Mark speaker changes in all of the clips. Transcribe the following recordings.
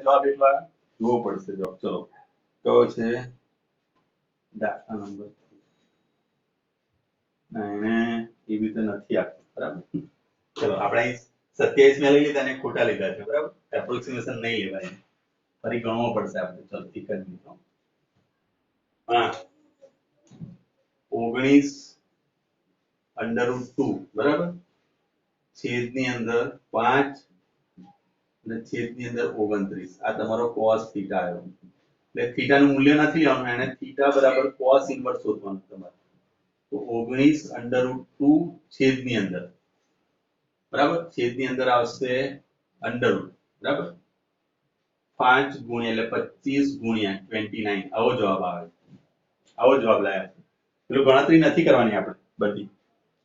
Speaker 1: જવાબ એટલો આવ્યો જોવો પડશે જવાબ ચલો કયો છે દાખલા નંબર ના એને એવી રીતે નથી આપતો બરાબર ચલો આપણે 27 મેં લઈ લીધા ને ખોટા લીધા છે બરાબર એપ્રોક્સિમેશન નહીં લેવાય ફરી ગણવો પડશે આપણે ચલો એક જ મિનિટ હા 19 √2 બરાબર છેદની અંદર 5 અને છેદની અંદર 29 આ તમારો cos થીટા આવ્યો એટલે થીટાનું મૂલ્ય નથી લેવાનું એને થીટા બરાબર cos ઇન્વર્સ શોધવાનું તમારે તો 19 √2 છેદની અંદર બરાબર છેદની અંદર આવશે અંડરરૂટ બરાબર 5 ગુણ્યા એટલે 25 ગુણ્યા 29 આવો જવાબ આવે આવો જવાબ લાયા પેલું ગણતરી નથી કરવાની આપણે બધી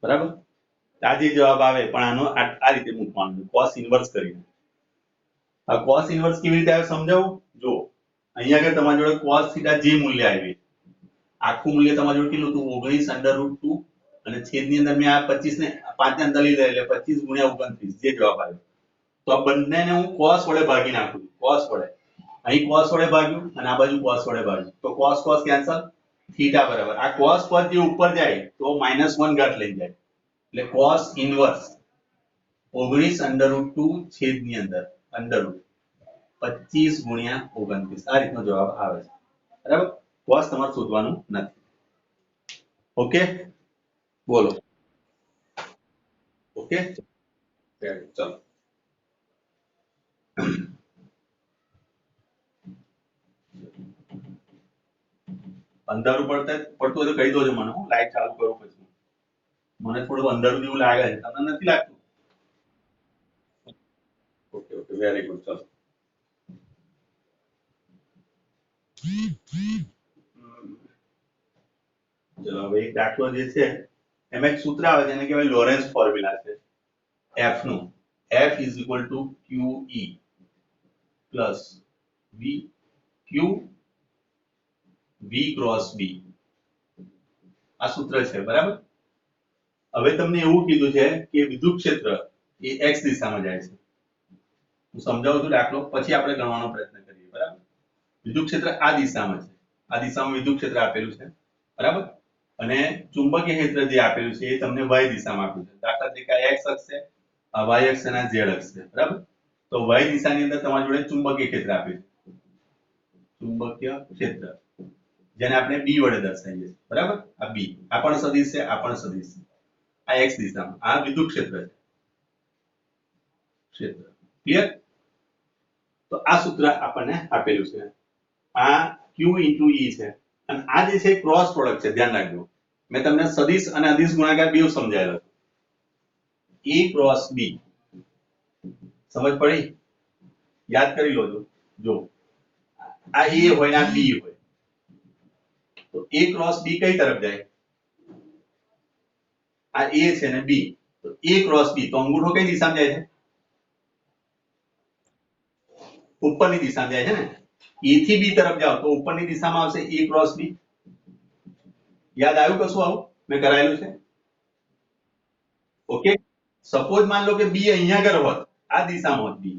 Speaker 1: બરાબર આ જે જવાબ આવે પણ આનો આ રીતે મૂકવાનું cos ઇન્વર્સ કરીને આ cos ઇન્વર્સ કેવી રીતે આવે સમજાવું જો અહીંયા આગળ તમારી જોડે cos થીટા જે મૂલ્ય આવી આખું મૂલ્ય તમારી જોડે કેટલું હતું 19 √2 અને છેદની અંદર મેં આ 25 ને 5 ને અંદર લઈ લીધા એટલે 25 ગુણ્યા 29 જે જવાબ આવ્યો તો આ બંનેને હું cos વડે ભાગી નાખું cos વડે અહીં cos વડે ભાગ્યું અને આ બાજુ cos વડે ભાગ્યું તો cos cos કેન્સલ થીટા બરાબર આ cos પદ જે ઉપર જાય તો -1 ઘાત લઈ જાય એટલે cos ઇન્વર્સ 19 √2 છેદની અંદર અંડરરૂટ 25 ગુણ્યા 29 આ રીતનો જવાબ આવે છે બરાબર cos તમારે શોધવાનું નથી ઓકે બોલો ઓકે ચલો અંધારું પડતું હોય તો કહી દોજો મને હું લાઈટ ચાલુ કરું પછી મને થોડું અંધારું જેવું લાગે છે તમને નથી લાગતું ઓકે ઓકે વેરી ગુડ ચલો ચલો હવે એક દાખલો જે છે એમાં એક સૂત્ર આવે છે એને કહેવાય લોરેન્સ ફોર્મ્યુલા છે f નું f qe plus q v cross b આ સૂત્ર છે બરાબર હવે તમને એવું કીધું છે કે વિદ્યુત ક્ષેત્ર એ x દિશામાં જાય છે હું સમજાવું છું દાખલો પછી આપણે ગણવાનો પ્રયત્ન કરીએ બરાબર વિદ્યુત ક્ષેત્ર આ દિશામાં છે આ દિશામાં વિદ્યુત ક્ષેત્ર આપેલું છે બરાબર અને ચુંબકીય ક્ષેત્ર જે આપેલું છે એ તમને y દિશામાં આપ્યું છે દાખલા તરીકે આ x અક્ષ છે આ y અક્ષ અને z અક્ષ છે બરાબર તો y દિશાની અંદર તમારી જોડે ચુંબકીય ક્ષેત્ર આપ્યું છે ચુંબકીય ક્ષેત્ર જેને આપણે b વડે દર્શાવીએ છીએ બરાબર આ b આ પણ સદિશ છે આ પણ સદિશ છે આ x દિશામાં આ વિદ્યુત ક્ષેત્ર છે ક્ષેત્ર ક્લિયર તો આ સૂત્ર આપણને આપેલું છે આ q * e છે અને આ જે છે ક્રોસ પ્રોડક્ટ છે ધ્યાન રાખજો મેં તમને સદિશ અને અદિશ ગુણાકાર બેવ સમજાયેલો a ક્રોસ b સમજ પડી યાદ કરી લો જો આ a હોય ને આ b હોય તો a ક્રોસ b કઈ તરફ જાય આ a છે ને b તો a ક્રોસ b તો અંગૂઠો કઈ દિશામાં જાય છે ઉપરની દિશામાં જાય છે ને a થી b તરફ જાઓ તો ઉપરની દિશામાં આવશે a ક્રોસ b યાદ આવ્યું કશું આવું મેં કરાયેલું છે ઓકે સપોઝ માન લો કે b અહીંયા આગળ હોત આ દિશામાં હોત b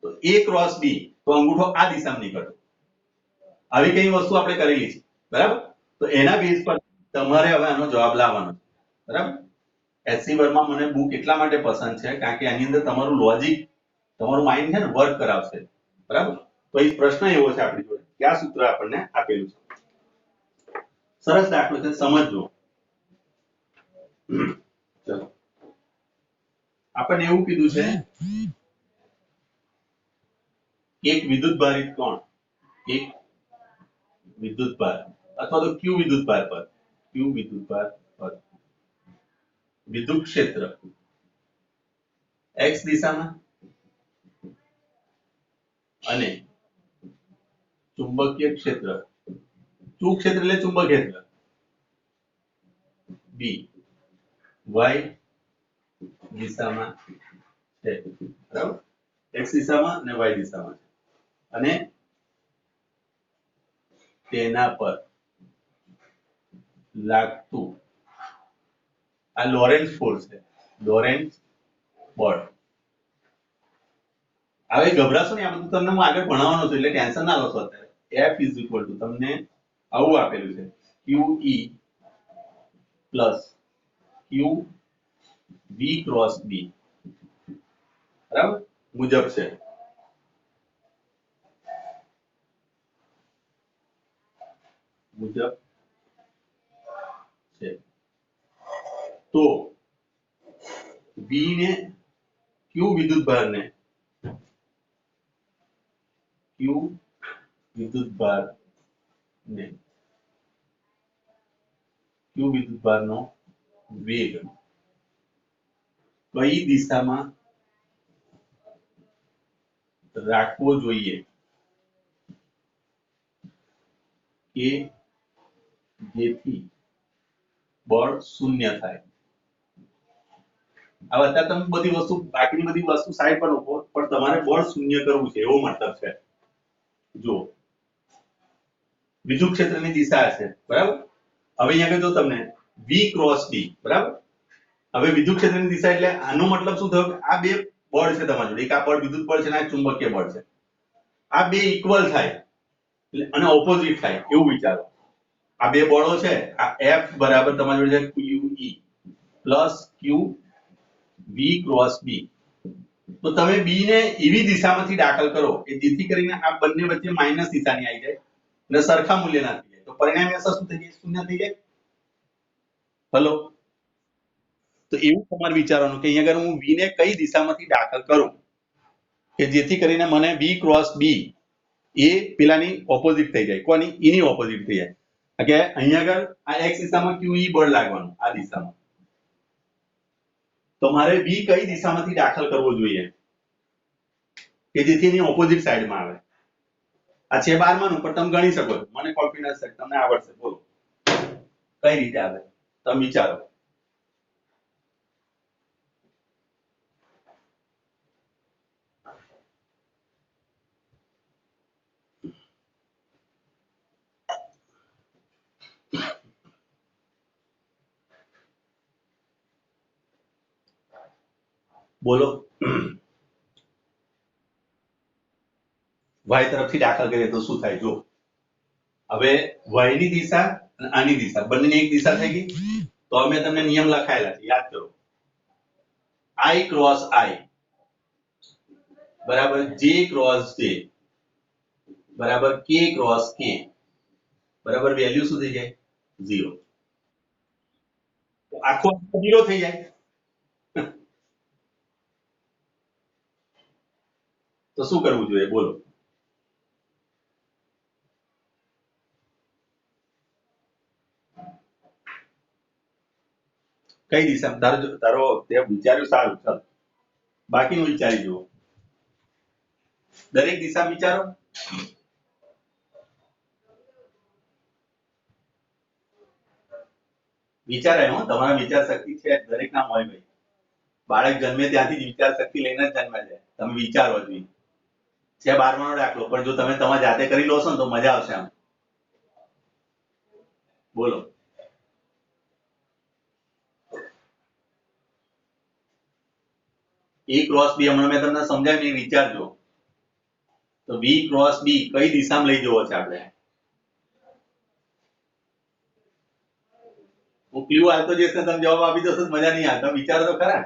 Speaker 1: તો a ક્રોસ b તો અંગૂઠો આ દિશામાં નીકળતો આવી કઈ વસ્તુ આપણે કરેલી છે બરાબર તો એના બેઝ પર તમારે હવે આનો જવાબ લાવવાનો છે બરાબર એસસી વર્મા મને બુક એટલા માટે પસંદ છે કારણ કે આની અંદર તમારું લોજિક તમારું માઇન્ડ છે ને વર્ક કરાવશે બરાબર તો એ પ્રશ્ન એવો છે આપણી જોડે કે આ સૂત્ર આપણને આપેલું છે સરસ દાખલો છે સમજજો ચલો આપણને એવું કીધું છે એક વિદ્યુતભારિત કોણ એક વિદ્યુતભાર અથવા તો q વિદ્યુતભાર પર q વિદ્યુતભાર પર વિદ્યુત ક્ષેત્ર x દિશામાં અને ચુંબકીય ક્ષેત્ર ચુ ક્ષેત્ર એટલે ચુંબકીય ક્ષેત્ર b y દિશામાં છે બરાબર x દિશામાં અને y દિશામાં અને તેના પર લાગતું આ લોરેન્સ ફોર્સ છે લોરેન્સ બળ હવે ગભરાશો નહીં, આ બધું તમને હું આગળ ભણાવવાનો છું એટલે ટેન્શન ના લો છો અત્યારે. f ઇઝ ઇક્વલ ટુ તમને આવું આપેલું છે QE plus Q V cross B, બરાબર મુજબ છે. મુજબ છે તો V ને Q વિદ્યુતભાર ને Q વિદ્યુતભારનો વેગ કઈ દિશામાં રાખવો જોઈએ કે જેથી બળ શૂન્ય થાય. હવે અત્યારે તમે બધી વસ્તુ બાકીની બધી વસ્તુ સાઈડ પર મૂકો, પણ તમારે બળ શૂન્ય કરવું છે એવો મતલબ છે. જો વિદ્યુત ક્ષેત્રની દિશા છે, બરાબર. હવે અહીંયા આગળ જો તમને V ક્રોસ D, બરાબર. હવે વિદ્યુત ક્ષેત્રની દિશા એટલે આનો મતલબ શું થયો કે આ બે બળ છે તમારી જોડે, એક આ બળ વિદ્યુત બળ છે અને આ ચુંબકીય બળ છે. આ બે ઇક્વલ થાય એટલે અને ઓપોઝિટ થાય એવું વિચારો. આ બે બળો છે, આ F બરાબર તમારી જોડે છે QE plus Q V cross B. તો તમે B ને એવી દિશામાંથી દાખલ કરો કે જેથી કરીને આ બંને વચ્ચે માઈનસ નિશાની આવી જાય અને સરખા મૂલ્યના થઈ જાય, તો પરિણામી અસર શું થઈ જાય? શૂન્ય થઈ જાય. હલો, તો એવું તમારે વિચારવાનું કે અહીંયા આગળ હું V ને કઈ દિશામાંથી દાખલ કરું કે જેથી કરીને મને V ક્રોસ B એ પેલાની ઓપોઝિટ થઈ જાય. કોની? એની ઓપોઝિટ થઈ જાય. કે અહીંયા આગળ આ x દિશામાં QE બળ લાગવાનું આ દિશામાં, તો મારે V કઈ દિશામાંથી દાખલ કરવો જોઈએ કે જેથી એની ઓપોઝિટ સાઈડમાં આવે. આ છે 12 નું, પણ તમે ગણી શકો છો, મને કોન્ફિડન્સ છે તમને આવડશે. બોલો કઈ રીતે આવે તમે વિચારો. બોલો. y તરફથી દાખલ કરીએ તો શું થાય? જો હવે y ની દિશા અને આની દિશા બંનેની એક દિશા થઈ ગઈ. તો અમે તમને નિયમ લખાયેલા છે, યાદ કરો. I ક્રોસ I બરાબર J ક્રોસ J બરાબર K ક્રોસ K બરાબર વેલ્યુ શું થઈ જાય? 0. આખો 0 થઈ જાય. તો શું કરવું જોઈએ બોલો? કઈ દિશા? તારો તે વિચાર્યું સારું, ચાલ બાકીનું વિચારી જુઓ. દરેક દિશા વિચારો. વિચારાય હો, તમારા વિચાર શક્તિ છે દરેક ના હોય ભાઈ. બાળક જન્મે ત્યાંથી જ વિચાર શક્તિ લઈને જ જન્મે છે. તમે વિચારો જોઈએ છે 12 નો દાખલો, પણ જો તમે તમારી જાતે કરી લો છો ને તો મજા આવશે આમ. બોલો. A ક્રોસ B હમણાં મેં તમને સમજાવ્યું એ વિચારજો. તો V ક્રોસ B કઈ દિશામાં લઈ જવો છે આપણે? હું ક્લ્યુ આપતો જઈશ ને તમે જવાબ આપી દો તો મજા નહીં આવે. તમે વિચારો તો ખરા.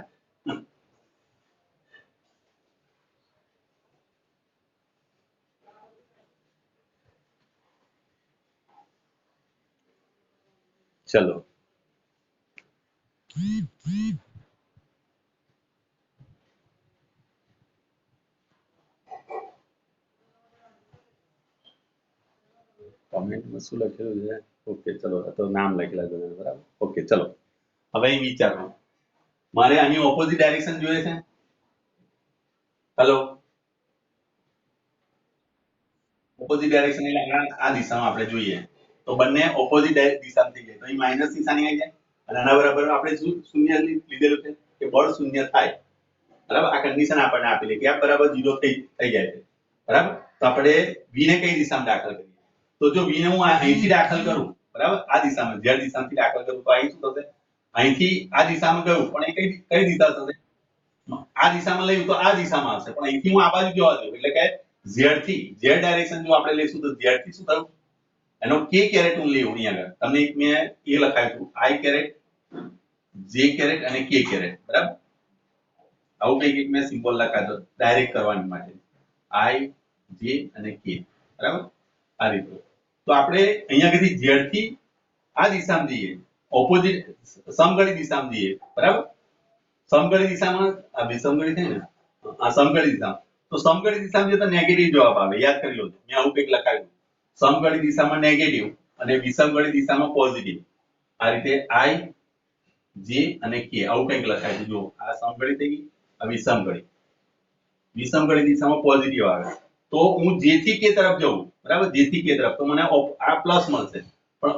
Speaker 1: ચલો કોમેન્ટમાં શું લખેલું છે? ઓકે ચલો, તો નામ લખેલા છે બરાબર. ઓકે ચલો, હવે અહીં વિચારો. મારે આની ઓપોઝિટ ડાયરેક્શન જોઈએ છે. હેલો, ઓપોઝિટ ડાયરેક્શન એટલે આ દિશામાં આપણે જોઈએ તો બંને ઓપોઝિટ દિશામાં થઈ જાય તો અહીં માઈનસ નિશાની આવી જાય અને આના બરાબર આપણે શું શૂન્ય લીધેલું છે કે બળ શૂન્ય થાય. બરાબર, આ કન્ડિશન આપણને આપેલી કે f બરાબર 0 થઈ જાય છે. બરાબર, તો આપણે v ને કઈ દિશામાં દાખલ કરીએ? તો જો v ને હું અહીંથી દાખલ કરું, બરાબર, આ દિશામાં z દિશામાંથી દાખલ કરું તો અહીં શું થશે? અહીંથી આ દિશામાં ગયું પણ એ કઈ દિશા થશે? આ દિશામાં લઈએ તો આ દિશામાં આવશે, પણ અહીંથી હું આ બાજુ જવા દઉં એટલે કે z થી z ડાયરેક્શન જો આપણે લઈશું તો z થી શું થયું, એનો k કેરેટ હું લેવું અહીંયા આગળ તમને એક મેં એ લખાયું i કેરેટ j કેરેટ અને k કેરેટ, બરાબર. આવું કંઈક મેં સિમ્બોલ લખાયો ડાયરેક્ટ કરવાની માટે i j અને k, બરાબર. આ રીતે તો આપણે અહીંયા આગળથી z થી આ દિશામાં જઈએ, ઓપોઝિટ સમઘડી દિશામાં જઈએ, બરાબર. સમઘડી દિશામાં આ વિષમઘડી છે ને, આ સમઘડી દિશામાં, તો સમઘડી દિશામાં જઈએ તો નેગેટિવ જવાબ આવે, યાદ કરી લો. મેં આવું કંઈક લખાયું સમઘડી દિશામાં નેગેટિવ અને વિષમઘડી દિશામાં પોઝિટિવ. આ રીતે i j અને k આવું કંઈક લખાય છે. જો આ સમઘડી થઈ ગઈ, આ વિષમઘડી, વિષમઘડી દિશામાં પોઝિટિવ આવે તો હું j થી k તરફ જઉં, બરાબર. j થી k તરફ તો મને આ પ્લસ મળશે, પણ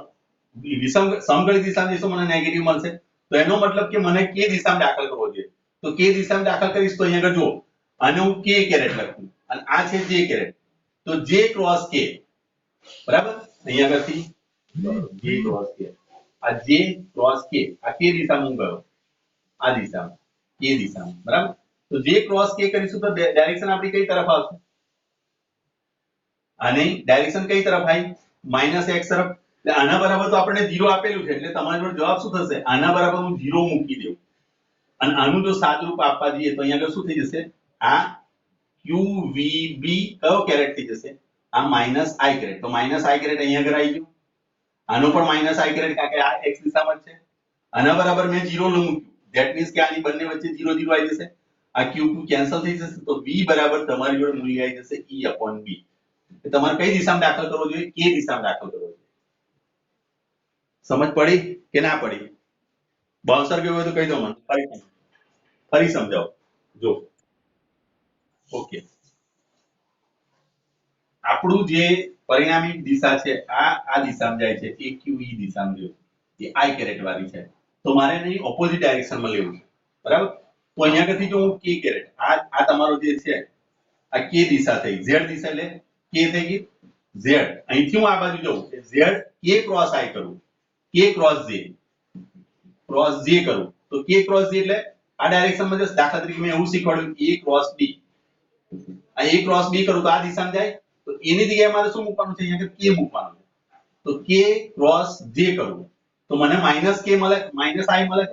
Speaker 1: સમઘડી દિશામાં જઈશું મને નેગેટિવ મળશે. તો એનો મતલબ કે મને k દિશામાં દાખલ કરવો જોઈએ. તો k દિશામાં દાખલ કરીશ તો અહીંયા આગળ જો આને હું k કેરેટ લખું અને આ છે j કેરેટ, તો j ક્રોસ k, બરાબર. અહીંયા આગળથી j ક્રોસ k, આ j ક્રોસ k, આ k દિશામાં હું ગયો, આ દિશામાં k દિશામાં, બરાબર. તો j ક્રોસ k કરીશું તો ડાયરેક્શન આપણી કઈ તરફ આવશે, આની ડાયરેક્શન કઈ તરફ આવી, -x તરફ. એટલે આના બરાબર તો આપણે 0 આપેલું છે, એટલે તમારો જવાબ શું થશે, આના બરાબર હું 0 મૂકી દઉં અને આનું જો સાદુરૂપ આપવા જઈએ તો અહીંયા આગળ શું થઈ જશે, આ qvb કયો કેરેટ થઈ જશે, આ -i કેરેટ. તો -i કેરેટ અહીંયા આગળ આવી ગયું, આનો પણ -i કેરેટ કારણ કે આ x દિશામાં છે. આના બરાબર મેં 0 મૂક્યું, ધેટ મીન્સ કે આની બંને વચ્ચે 0 0 આવી જશે, આ q કેન્સલ થઈ જશે. તો v બરાબર તમારી જોડે મૂલ્ય આવી જશે e/b. તમારે કઈ દિશામાં દાખલ કરવો જોઈએ, k દિશામાં દાખલ કરવો જોઈએ. સમજ પડી કે ના પડી? બાઉન્સર ગયું હોય તો કહી દો મને, ફરી સમજાવો. જો ઓકે, આપણું જે પરિણામી દિશા છે આ દિશામાં જાય છે, એ qe દિશામાં જાય છે, એ i કેરેટ વાળી છે. તો મારે એની ઓપોઝિટ ડાયરેક્શનમાં લેવું છે, બરાબર. તો અહીંયા આગળથી જો હું k કેરેટ, આ તમારો જે છે આ k દિશા થઈ, z દિશા એટલે k થઈ ગઈ z. અહીંથી હું આ બાજુ જઉં z k ક્રોસ i કરું, k ક્રોસ j કરું તો k ક્રોસ j એટલે આ ડાયરેક્શનમાં જશે. દાખલા તરીકે મેં એવું શીખવાડ્યું a ક્રોસ b, આ a ક્રોસ b કરું તો આ દિશામાં જાય, તો એની જગ્યાએ મારે શું મૂકવાનું છે, અહીંયા k મૂકવાનું છે. તો k ક્રોસ j કરું તો મને -k મળે, -i મળે.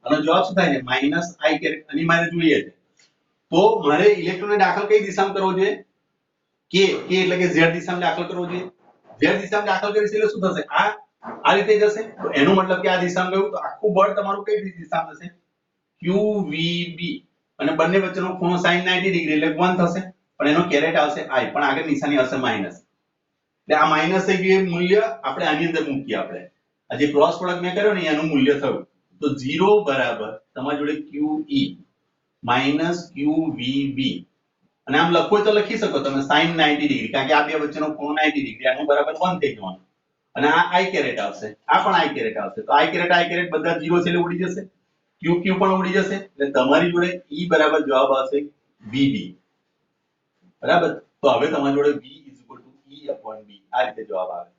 Speaker 1: આનો જવાબ શું થાય છે, -i કેરેટ. અને મારે જોઈએ છે તો મારે ઇલેક્ટ્રોનને દાખલ કઈ દિશામાં કરવો જોઈએ, k એટલે કે z દિશામાં દાખલ કરવો જોઈએ. z દિશામાં દાખલ કરીશ એટલે શું થશે, આ રીતે જશે. તો એનો મતલબ કે આ દિશામાં ગયું તો આખું બળ તમારું કઈ દિશામાં જશે, qvb, અને બંને વચ્ચેનો ખૂણો sin 90 ડિગ્રી એટલે 1 થશે. પણ એનો કેરેટ આવશે i, પણ આગળ નિશાની હશે માઈનસ. એટલે આ માઈનસ થઈ ગયું, મૂલ્ય આપણે આની અંદર મૂકીએ. આપણે આ જે ક્રોસ પ્રોડક્ટ મેં કર્યો ને એનું મૂલ્ય થયું. તો 0 બરાબર તમારી જોડે qe માઈનસ qvb, અને આમ લખો તો લખી શકો તમે sin 90 ડિગ્રી, કારણ કે આ બે વચ્ચેનો ખૂણો 90 ડિગ્રી, આનું બરાબર 1 થઈ જવાનું. અને આ i કેરેટ આવશે, આ પણ i કેરેટ આવશે. તો i કેરેટ બધા 0 છે એટલે ઉડી જશે, q પણ ઉડી જશે. એટલે તમારી જોડે e બરાબર જવાબ આવશે vb, બરાબર. તો હવે તમારી જોડે v e/b આ રીતે જવાબ આવે.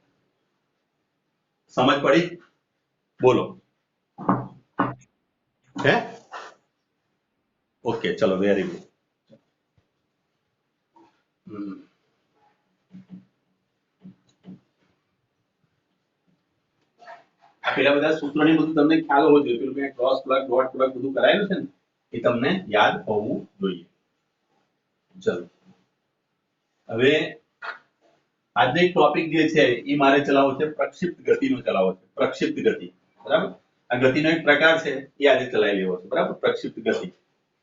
Speaker 1: સમજ પડી? બોલો. હે? ઓકે, ચલો, વેરી ગુડ. આ પેલા બધા સૂત્રોની બધું તમને ખ્યાલ હોવો જોઈએ. પેલું મેં ક્રોસ પ્રોડક્ટ, ડોટ પ્રોડક્ટ બધું કરાયેલું છે ને, એ તમને યાદ હોવું જોઈએ. ચલો, હવે આજનો એક ટોપિક જે છે એ મારે ચલાવવો છે, પ્રક્ષિપ્ત ગતિનો ચલાવવો છે. પ્રક્ષિપ્ત ગતિ, બરાબર. આ ગતિનો એક પ્રકાર છે એ આજે ચલાવી લેવો છે, બરાબર. પ્રક્ષિપ્ત ગતિ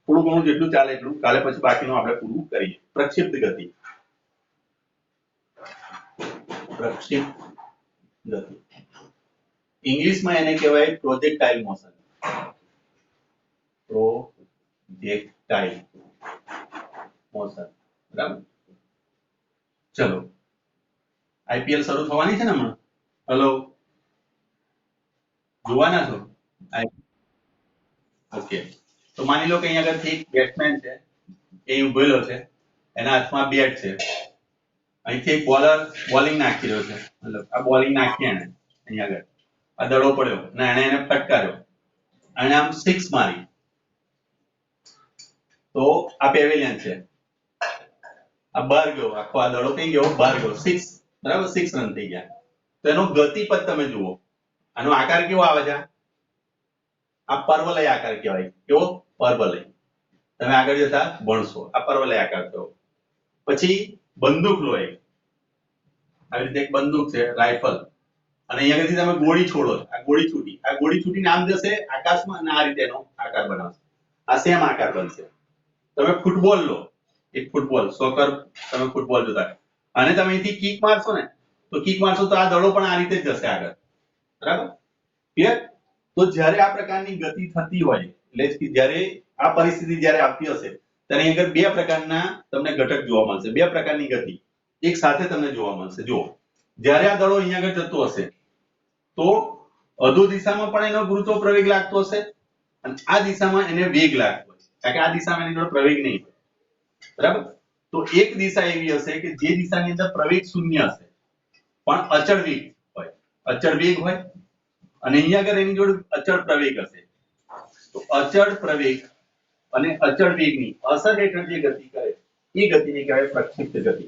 Speaker 1: થોડું ઘણું જેટલું ચાલે એટલું, કાલે પછી બાકીનું આપણે પૂરું કરીએ. પ્રક્ષિપ્ત ગતિ, પ્રક્ષિપ્ત ગતિ ઇંગ્લિશમાં એને કહેવાય પ્રોજેક્ટાઇલ મોશન. પ્રોજેક્ટાઇલ મોશન, બરાબર. ચલો, આઈપીએલ શરૂ થવાની છે ને હમણાં. હેલો, જોવાના છો? ઓકે, તો માની લો કે અહીંયા આગળથી એક બેટ્સમેન છે, એ ઉભેલો છે, એના હાથમાં બેટ છે. અહીંથી એક બોલર બોલિંગ નાખી રહ્યો છે, મતલબ આ બોલિંગ નાખી એને અહીંયા આગળ, આ દડો પડ્યો અને એને ફટકાર્યો અને આમ 6 મારી. તો આ પેવેલિયન છે, આ બહાર ગયો, આખો આ દડો કઈ ગયો બહાર ગયો, 6 બરાબર, 6 રન થઈ ગયા. તો એનો ગતિપથ તમે જુઓ, આનો આકાર કેવો આવે છે, આ પર્વલય આકાર કહેવાય. કેવો? પર્વલય. તમે આગળ જતા ભણશો. આ પર્વલય આકાર થયો. પછી બંદૂક લો એક, આવી રીતે એક બંદૂક છે, રાઇફલ, અને અહીંયા આગળથી તમે ગોળી છોડો, આ ગોળી છૂટી, આ ગોળી છૂટીને આમ જશે આકાશમાં અને આ રીતે એનો આકાર બનાવશે. આ સેમ આકાર બનશે. તમે ફૂટબોલ લો, એક ફૂટબોલ, સોકર, તમે ફૂટબોલ જોતા, અને તમે અહીંથી કિક મારશો ને, તો કિક મારશો તો આ દડો પણ આ રીતે જ જશે આગળ. બરાબર? ક્લિયર? તો જ્યારે આ પ્રકારની ગતિ થતી હોય, એટલે કે જ્યારે આ પરિસ્થિતિ જ્યારે આવતી હશે, ત્યારે અહીં આગળ બે પ્રકારના તમને ઘટક જોવા મળશે, બે પ્રકારની ગતિ એક સાથે તમને જોવા મળશે. જુઓ, જ્યારે આ દડો અહીંયા આગળ જતો હશે, તો અધો દિશામાં પણ એનો ગુરુત્વ પ્રવેગ લાગતો હશે, અને આ દિશામાં એને વેગ લાગતો હશે, કારણ કે આ દિશામાં એની જોડે પ્રવેગ નહીં હોય. બરાબર? તો એક દિશા એવી હશે કે જે દિશાની અંદર પ્રવેગ શૂન્ય હશે, પણ અચળ વેગ હોય, અચળ વેગ હોય, અને અહીંયા આગળ એની જોડે અચળ પ્રવેગ હશે. તો અચળ પ્રવેગ અને અચળ વેગની અસર હેઠળ જે ગતિ કરે, એ ગતિને કહેવાય પ્રક્ષિપ્ત ગતિ.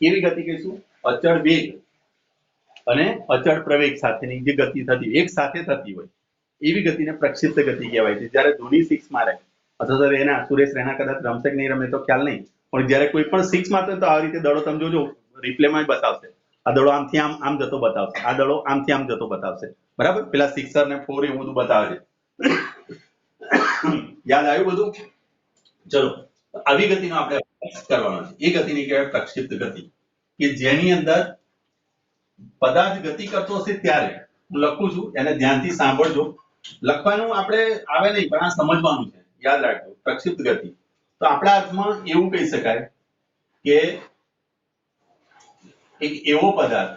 Speaker 1: કેવી ગતિ કહીશું? અચળ વેગ અને અચળ પ્રવેગ સાથેની જે ગતિ થતી, એક સાથે થતી હોય, એવી ગતિને પ્રક્ષિપ્ત ગતિ કહેવાય છે. જ્યારે ધોની 6 મારે, અથવા તો એના સુરેશ રૈના કદાચ રમશે કે નહીં રમે તો ખ્યાલ નહીં, પણ જ્યારે કોઈ પણ 6 મારતો તો આ રીતે દડો તમે જોજો, રિપ્લેમાં બતાવશે, આ દડો આમથી આમ જતો બતાવશે, આ દડો આમથી આમ જતો બતાવશે. બરાબર? પેલા 6 ને 4 એવું બધું બતાવે છે. યાદ આવ્યું બધું? ચલો, આવી ગતિનો આપણે અભ્યાસ કરવાનો છે. એ ગતિને કહેવાય પ્રક્ષિપ્ત ગતિ, કે જેની અંદર પદાર્થ ગતિ કરતો હશે ત્યારે, હું લખું છું, એને ધ્યાનથી સાંભળજો. લખવાનું આપણે આવે નહીં, પણ આ સમજવાનું છે. યાદ રાખજો, પ્રક્ષિપ્ત ગતિ. તો આપણા અર્થમાં એવું કહી શકાય કે એક એવો પદાર્થ,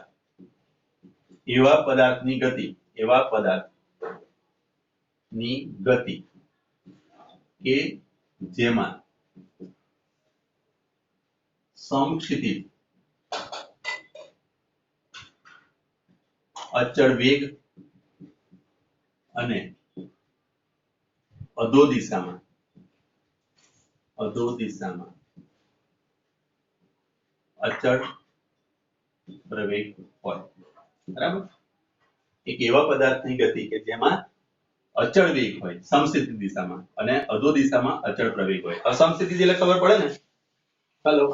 Speaker 1: એવા પદાર્થની ગતિ, એવા પદાર્થની ગતિ કે જેમાં સમક્ષિતિજ અચળ વેગ અને અધો દિશામાં અચળ પ્રવેગ હોય. બરાબર? એક એવા પદાર્થની ગતિ કે જેમાં અચળ વેગ હોય સમસ્થિતિ દિશામાં, અને અધો દિશામાં અચળ પ્રવેગ હોય. અસમસ્થિતિ એટલે ખબર પડે ને? હેલો,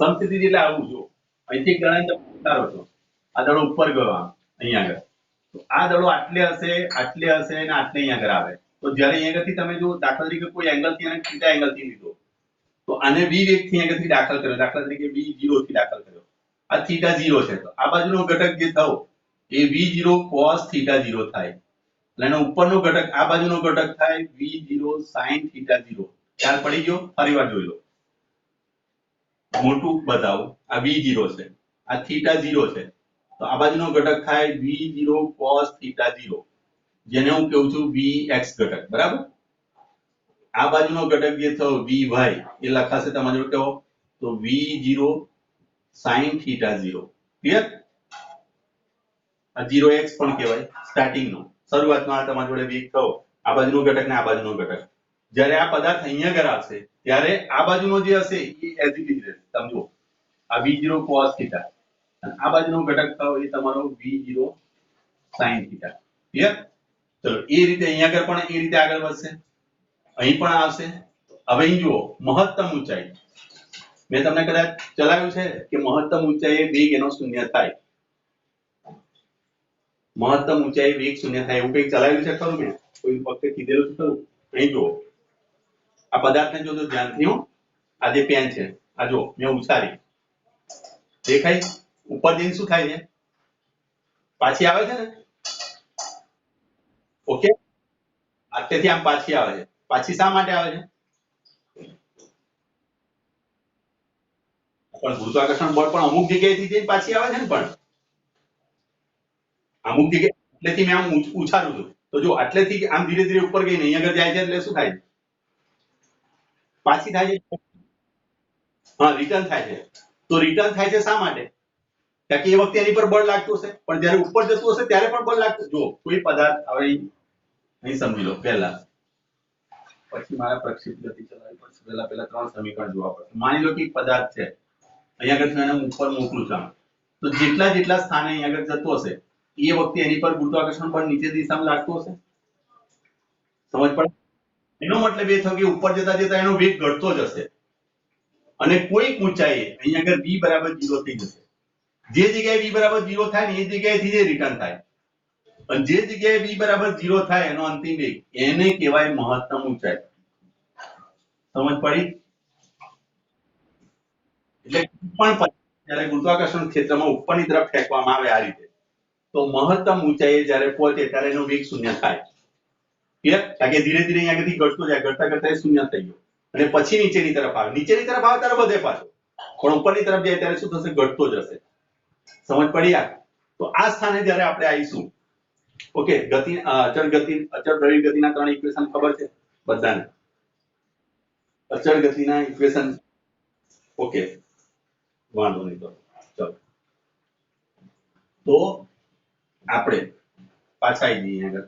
Speaker 1: સમસ્થિતિ એટલે આવું, જો અહીંથી ગણાય તો ઉતારો છો, આ દડો ઉપર ગયો આમ અહીંયા આગળ, તો આ દડો આટલે હશે અને આટલે અહીંયા આગળ આવે. તો જ્યારે અહીંયા આગળથી તમે જો દાખલા તરીકે કોઈ એંગલ થી અને થીટા એંગલ થી લીધો, તો આને v વેગ થી અહીંયાથી દાખલ કર્યો, દાખલા તરીકે v0 થી દાખલ કર્યો, આ થીટા 0 છે, તો આ બાજુનો ઘટક જે થયો એ v0 cos થીટા 0 થાય, અને એનો ઉપરનો ઘટક, આ બાજુનો ઘટક થાય v0 sin થીટા 0. ખ્યાલ પડી ગયો? ફરીવાર જોઈ લો, મોટું બતાવું, આ v0 છે, આ થીટા 0 છે, તો આ બાજુનો ઘટક થાય v0 cos થીટા 0, જેને હું કહું છું vx ઘટક. બરાબર? આ બાજુનો ઘટક જે થયો vy, એ લખાશે તમારી જોડે કેવો? તો v0 sin થીટા 0. ક્લિયર? આ 0x પણ કહેવાય, સ્ટાર્ટિંગ નો, શરૂઆતનો આ તમારી જોડે વેગ થયો, આ બાજુનો ઘટક ને આ બાજુનો ઘટક. જ્યારે આ પદાર્થ અહીંયા આગળ આવશે, ત્યારે આ બાજુનો જે હશે એ as it is રહેશે. સમજો, આ v0 cos થીટા, અને આ બાજુનો ઘટક થયો એ તમારો v0 sin થીટા. ક્લિયર? ચલો, એ રીતે અહીંયા આગળ પણ એ રીતે આગળ વધશે, અહીં પણ આવશે. હવે અહીં જુઓ, મહત્તમ ઊંચાઈ મેં તમને કદાચ ચલાવ્યું છે કે મહત્તમ ઊંચાઈએ વેગ એનો શૂન્ય થાય, મહત્તમ ઊંચાઈએ વેગ શૂન્ય થાય, એવું કંઈક ચલાવ્યું છે ખરું? મેં કોઈ વખતે કીધેલું છે ખરું? અહીં જુઓ, આ પદાર્થને જોજો ધ્યાનથી. હો, આ જે પેન છે, આ જો મેં ઉછારી, દેખાય? ઉપર જઈને શું થાય છે? પાછી આવે છે ને? ઓકે, આટલેથી આમ પાછી આવે છે. પાછી શા માટે આવે છે? પણ ગુરુત્વાકર્ષણ બળ પણ અમુક જગ્યાએથી જઈને પાછી આવે છે ને, પણ અમુક જગ્યાએ આટલેથી મેં આમ ઉછારું છું, તો જો આટલેથી આમ ધીરે ધીરે ઉપર ગઈને અહીં આગળ જાય છે, એટલે શું થાય? પાછી થાય છે. હા, રિટર્ન થાય છે. તો રિટર્ન થાય છે શા માટે? કારણ કે એ વખતે એની પર બળ લાગતું હશે, પણ જ્યારે ઉપર જતું હશે ત્યારે પણ બળ લાગતું. જો કોઈ પદાર્થ, હવે અહીં સમજી લો, પહેલા પછી મારા પ્રક્ષેપ ગતિ ચલાવવી પડશે પહેલા 3 સમીકરણ જોવા પડશે માની લો કે એક પદાર્થ છે અહીંયા આગળ હું એને ઉપર મોકલું છું તો જેટલા સ્થાને અહીંયા આગળ જતો હશે એ વખતે એની પર ગુરુત્વાકર્ષણ બળ નીચે દિશામાં લાગતું હશે સમજ પડે એનો મતલબ એ થયો કે ઉપર જતા જતા એનો વેગ ઘટતો જ હશે અને કોઈક ઊંચાઈએ અહીંયા આગળ v બરાબર 0 થઈ જશે જે જગ્યાએ v બરાબર 0 થાય ને એ જગ્યાએથી જ રિટર્ન થાય અને જે જગ્યાએ v બરાબર 0 થાય એનો અંતિમ વેગ એને કહેવાય મહત્તમ ઊંચાઈ સમજ પડી એટલે પણ જ્યારે ગુરુત્વાકર્ષણ ક્ષેત્રમાં ઉપરની તરફ ફેંકવામાં આવે આ રીતે તો મહત્તમ ઊંચાઈએ જ્યારે પહોંચે ત્યારે એનો વેગ શૂન્ય થાય ક્લિયર કારણ કે ધીરે ધીરે અહીંયાથી ઘટતો જાય ઘટતા ઘટતા એ શૂન્ય થઈ ગયો અને પછી નીચેની તરફ આવે ત્યારે વધે પાછો પણ ઉપરની તરફ જાય ત્યારે શું થશે ઘટતો જશે સમજ પડી આ તો આ સ્થાને જ્યારે આપણે આવીશું ઓકે ગતિ અચળ પ્રવેગ ગતિના 3 ઇક્વેશન ખબર છે બધાને અચળ ગતિના ઇક્વેશન ઓકે વાંધો નહીં તો ચલો તો આપણે પાછા આવી જઈએ આગળ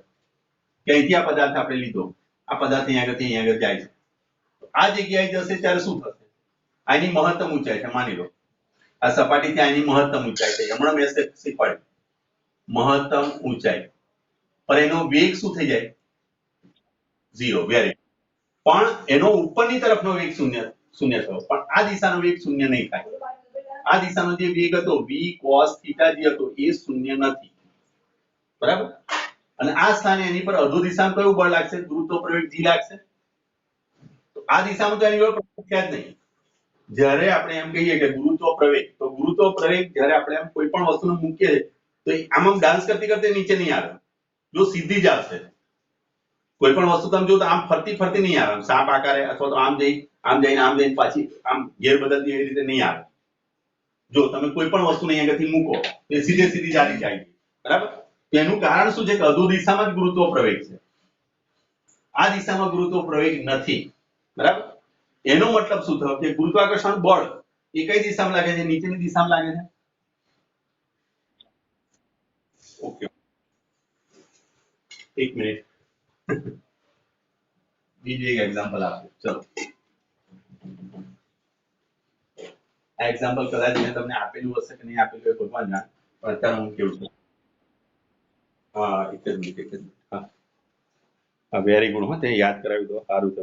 Speaker 1: કે અહીંથી આ પદાર્થ આપણે લીધો આ પદાર્થ અહીંયા આગળ જાય છે આ જગ્યાએ જશે ત્યારે શું થશે આની મહત્તમ ઊંચાઈ છે માની લો આ સપાટીથી આની મહત્તમ ઊંચાઈ છે હમણાં મેં શીખવાડ્યું મહત્તમ ઊંચાઈ પર એનો વેગ શું થઈ જાય 0 વેરી પણ એનો ઉપરની તરફનો વેગ શૂન્ય થયો પણ આ દિશાનો વેગ શૂન્ય નહીં થાય આ દિશાનો જે વેગ હતો v cos θ જે હતો એ શૂન્ય નથી બરાબર અને આ સ્થાને એની પર અધો દિશામાં કયું બળ લાગશે ગુરુત્વ પ્રવેગ g લાગશે તો આ દિશામાં તો એની પર પ્રવેગ છે જ નહીં જ્યારે આપણે એમ કહીએ કે ગુરુત્વ પ્રવેગ જ્યારે આપણે એમ કોઈ પણ વસ્તુને મૂકીએ તો આમ ડાન્સ કરતી કરતી નીચે નહીં આવે જો સીધી જ આવશે કોઈ પણ વસ્તુ તમે જો તો આમ ફરતી નહીં આવે સાપ આકારે અથવા તો આમ જઈને પાછી આમ ઘેર બદલતી એવી રીતે નહીં આવે જો તમે કોઈ પણ વસ્તુને અહીંયાથી મૂકો એ સીધી ચાલી જાય બરાબર એનું કારણ શું છે કે અધો દિશામાં જ ગુરુત્વ પ્રવેગ છે આ દિશામાં ગુરુત્વ પ્રવેગ નથી બરાબર એનો મતલબ શું થયો કે ગુરુત્વાકર્ષણ બળ એ કઈ દિશામાં લાગે છે નીચેની દિશામાં લાગે છે ઓકે એક મિનિટ બીજું એક એક્ઝામ્પલ આપો ચલો આ એક્ઝામ્પલ કદાચ મેં તમને આપેલું હશે કે નહીં આપેલું એ ભગવાન જાણે પણ અત્યારે હું કેવું છું હા એક જ મિનિટ હા વેરી ગુડ હો તે યાદ કરાવી દો સારું થયું